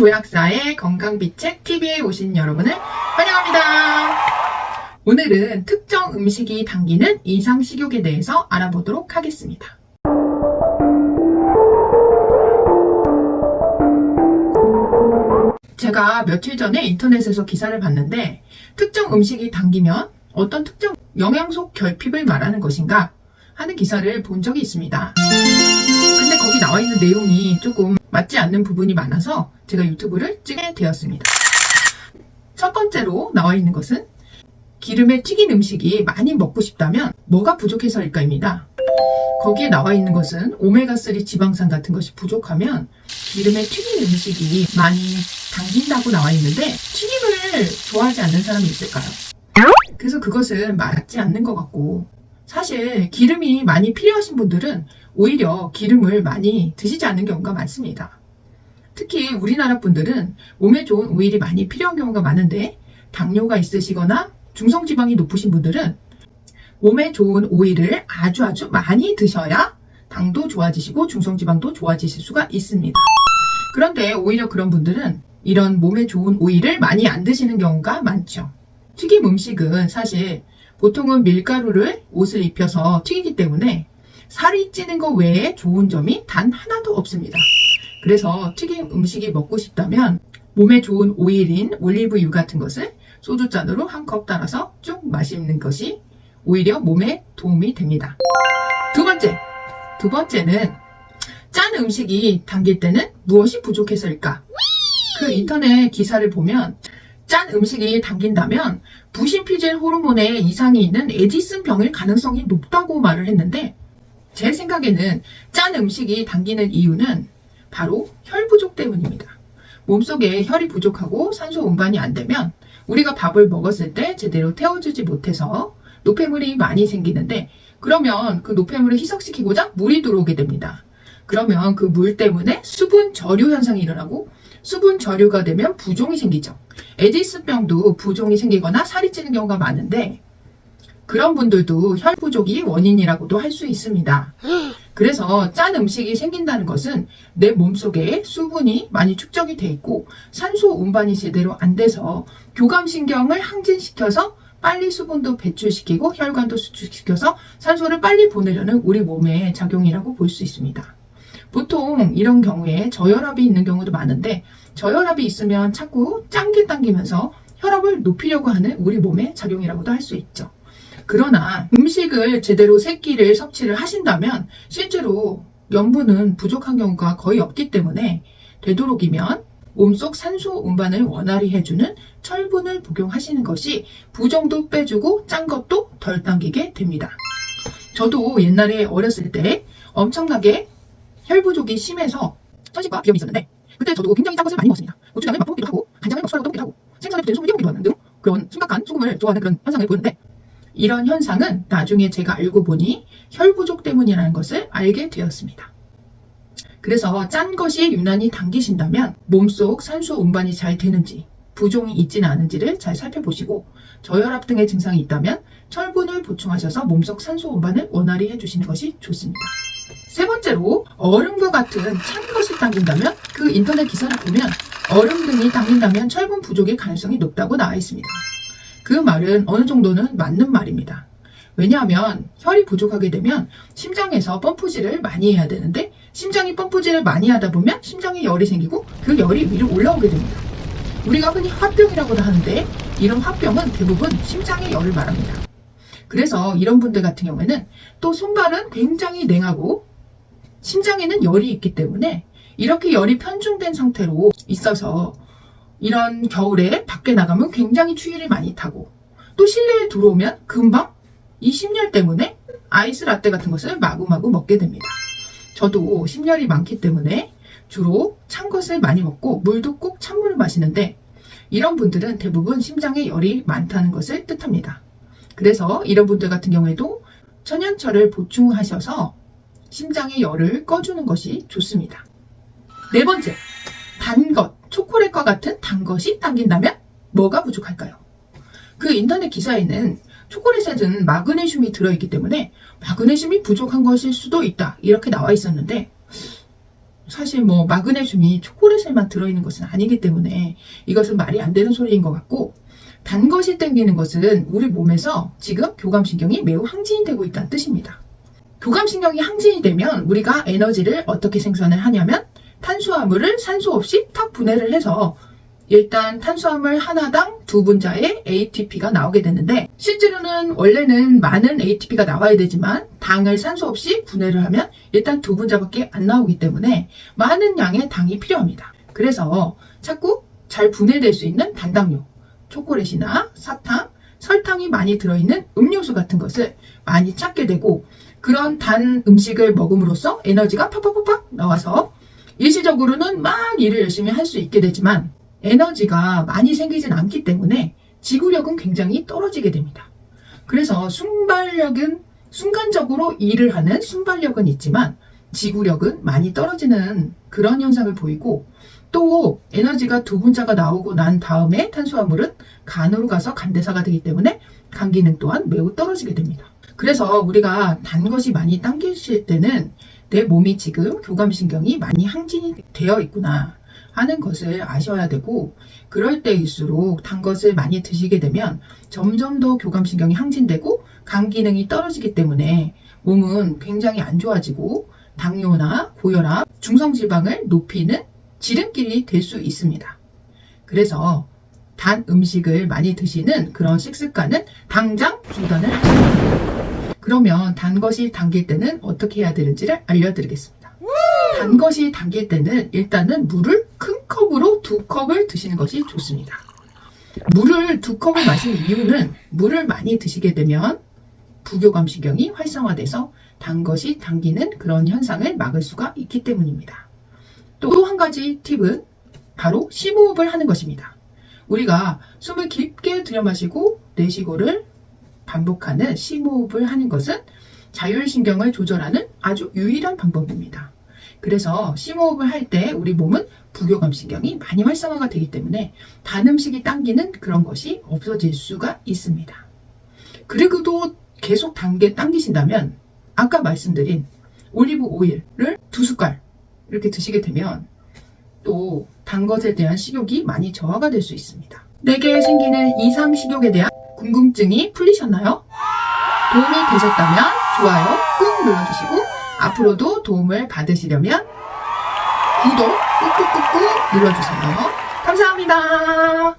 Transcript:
도약사의 건강비책 TV에 오신 여러분을 환영합니다. 오늘은 특정 음식이 당기는 이상식욕에 대해서 알아보도록 하겠습니다. 제가 며칠 전에 인터넷에서 기사를 봤는데 특정 음식이 당기면 어떤 특정 영양소 결핍을 말하는 것인가 하는 기사를 본 적이 있습니다. 근데 거기 나와 있는 내용이 조금 맞지 않는 부분이 많아서 제가 유튜브를 찍게 되었습니다. 첫 번째로 나와 있는 것은 기름에 튀긴 음식이 많이 먹고 싶다면 뭐가 부족해서일까입니다. 거기에 나와 있는 것은 오메가3 지방산 같은 것이 부족하면 기름에 튀긴 음식이 많이 당긴다고 나와 있는데 튀김을 좋아하지 않는 사람이 있을까요? 그래서 그것은 맞지 않는 것 같고, 사실 기름이 많이 필요하신 분들은 오히려 기름을 많이 드시지 않는 경우가 많습니다. 특히 우리나라 분들은 몸에 좋은 오일이 많이 필요한 경우가 많은데, 당뇨가 있으시거나 중성지방이 높으신 분들은 몸에 좋은 오일을 아주 많이 드셔야 당도 좋아지시고 중성지방도 좋아지실 수가 있습니다. 그런데 오히려 그런 분들은 이런 몸에 좋은 오일을 많이 안 드시는 경우가 많죠. 튀김 음식은 사실 보통은 밀가루를 옷을 입혀서 튀기기 때문에 살이 찌는 것 외에 좋은 점이 단 하나도 없습니다. 그래서 튀김 음식이 먹고 싶다면 몸에 좋은 오일인 올리브유 같은 것을 소주잔으로 한 컵 따라서 쭉 마시는 것이 오히려 몸에 도움이 됩니다. 두 번째는 짠 음식이 당길 때는 무엇이 부족해서일까? 그 인터넷 기사를 보면 짠 음식이 당긴다면 부신피질 호르몬에 이상이 있는 에디슨병일 가능성이 높다고 말을 했는데, 제 생각에는 짠 음식이 당기는 이유는 바로 혈 부족 때문입니다. 몸속에 혈이 부족하고 산소 운반이 안 되면 우리가 밥을 먹었을 때 제대로 태워주지 못해서 노폐물이 많이 생기는데, 그러면 그 노폐물을 희석시키고자 물이 들어오게 됩니다. 그러면 그 물 때문에 수분 저류 현상이 일어나고, 수분 저류가 되면 부종이 생기죠. 에디슨병도 부종이 생기거나 살이 찌는 경우가 많은데, 그런 분들도 혈 부족이 원인이라고도 할 수 있습니다. 그래서 짠 음식이 생긴다는 것은 내 몸속에 수분이 많이 축적이 돼 있고 산소 운반이 제대로 안 돼서 교감신경을 항진시켜서 빨리 수분도 배출시키고 혈관도 수축시켜서 산소를 빨리 보내려는 우리 몸의 작용이라고 볼 수 있습니다. 보통 이런 경우에 저혈압이 있는 경우도 많은데, 저혈압이 있으면 자꾸 짠 게 당기면서 혈압을 높이려고 하는 우리 몸의 작용이라고도 할 수 있죠. 그러나 음식을 제대로 세 끼를 섭취를 하신다면 실제로 염분은 부족한 경우가 거의 없기 때문에 되도록이면 몸속 산소 운반을 원활히 해주는 철분을 복용하시는 것이 부정도 빼주고 짠 것도 덜 당기게 됩니다. 저도 옛날에 어렸을 때 엄청나게 혈 부족이 심해서 천식과 비염이 있었는데, 그때 저도 굉장히 짠 것을 많이 먹었습니다. 고추장을 막 퍼먹기도 하고 간장을 막 숟가락으로 떠먹기도 하고 생선에 붙은 소금을 띄워먹기도 하는 등 그런 심각한 소금을 좋아하는 그런 현상을 보였는데, 이런 현상은 나중에 제가 알고 보니 혈 부족 때문이라는 것을 알게 되었습니다. 그래서 짠 것이 유난히 당기신다면 몸속 산소 운반이 잘 되는지, 부종이 있지는 않은지를 잘 살펴보시고, 저혈압 등의 증상이 있다면 철분을 보충하셔서 몸속 산소 운반을 원활히 해주시는 것이 좋습니다. 세 번째로, 얼음과 같은 찬 것이 당긴다면, 그 인터넷 기사를 보면 얼음 등이 당긴다면 철분 부족의 가능성이 높다고 나와 있습니다. 그 말은 어느 정도는 맞는 말입니다. 왜냐하면 혈이 부족하게 되면 심장에서 펌프질을 많이 해야 되는데, 심장이 펌프질을 많이 하다 보면 심장에 열이 생기고 그 열이 위로 올라오게 됩니다. 우리가 흔히 화병이라고도 하는데, 이런 화병은 대부분 심장의 열을 말합니다. 그래서 이런 분들 같은 경우에는 또 손발은 굉장히 냉하고 심장에는 열이 있기 때문에 이렇게 열이 편중된 상태로 있어서 이런 겨울에 밖에 나가면 굉장히 추위를 많이 타고, 또 실내에 들어오면 금방 이 심열 때문에 아이스 라떼 같은 것을 마구마구 먹게 됩니다. 저도 심열이 많기 때문에 주로 찬 것을 많이 먹고 물도 꼭 찬물을 마시는데, 이런 분들은 대부분 심장에 열이 많다는 것을 뜻합니다. 그래서 이런 분들 같은 경우에도 천연철을 보충하셔서 심장의 열을 꺼주는 것이 좋습니다. 네 번째, 단 것, 초콜릿과 같은 단 것이 당긴다면 뭐가 부족할까요? 그 인터넷 기사에는 초콜릿에는 마그네슘이 들어있기 때문에 마그네슘이 부족한 것일 수도 있다, 이렇게 나와 있었는데, 사실 뭐 마그네슘이 초콜릿에만 들어있는 것은 아니기 때문에 이것은 말이 안 되는 소리인 것 같고, 단 것이 땡기는 것은 우리 몸에서 지금 교감신경이 매우 항진이 되고 있다는 뜻입니다. 교감신경이 항진이 되면 우리가 에너지를 어떻게 생산을 하냐면 탄수화물을 산소 없이 탁 분해를 해서 일단 탄수화물 하나당 2분자의 ATP가 나오게 되는데, 실제로는 원래는 많은 ATP가 나와야 되지만 당을 산소 없이 분해를 하면 일단 2분자밖에 안 나오기 때문에 많은 양의 당이 필요합니다. 그래서 자꾸 잘 분해될 수 있는 단당류, 초콜릿이나 사탕, 설탕이 많이 들어있는 음료수 같은 것을 많이 찾게 되고, 그런 단 음식을 먹음으로써 에너지가 팍팍팍팍 나와서 일시적으로는 막 일을 열심히 할 수 있게 되지만 에너지가 많이 생기진 않기 때문에 지구력은 굉장히 떨어지게 됩니다. 그래서 순발력은 순간적으로 일을 하는 순발력은 있지만 지구력은 많이 떨어지는 그런 현상을 보이고, 또 에너지가 2분자가 나오고 난 다음에 탄수화물은 간으로 가서 간대사가 되기 때문에 간 기능 또한 매우 떨어지게 됩니다. 그래서 우리가 단 것이 많이 당기실 때는 내 몸이 지금 교감신경이 많이 항진이 되어 있구나 하는 것을 아셔야 되고, 그럴 때일수록 단 것을 많이 드시게 되면 점점 더 교감신경이 항진되고 간 기능이 떨어지기 때문에 몸은 굉장히 안 좋아지고 당뇨나 고혈압, 중성지방을 높이는 지름길이 될 수 있습니다. 그래서 단 음식을 많이 드시는 그런 식습관은 당장 중단을 하셔야 됩니다. 그러면 단 것이 당길 때는 어떻게 해야 되는지를 알려드리겠습니다. 단 것이 당길 때는 일단은 물을 큰 컵으로 2컵을 드시는 것이 좋습니다. 물을 2컵을 마시는 이유는 물을 많이 드시게 되면 부교감신경이 활성화돼서 단 것이 당기는 그런 현상을 막을 수가 있기 때문입니다. 또 한 가지 팁은 바로 심호흡을 하는 것입니다. 우리가 숨을 깊게 들여마시고 내쉬고를 반복하는 심호흡을 하는 것은 자율신경을 조절하는 아주 유일한 방법입니다. 그래서 심호흡을 할 때 우리 몸은 부교감신경이 많이 활성화가 되기 때문에 단 음식이 당기는 그런 것이 없어질 수가 있습니다. 그리고 또 계속 단 게 당기신다면 아까 말씀드린 올리브 오일을 2숟갈 이렇게 드시게 되면 또 단 것에 대한 식욕이 많이 저하가 될 수 있습니다. 내게 생기는 이상 식욕에 대한 궁금증이 풀리셨나요? 도움이 되셨다면 좋아요 꾹 눌러주시고, 앞으로도 도움을 받으시려면 구독 꾹꾹꾹꾹 눌러주세요. 감사합니다.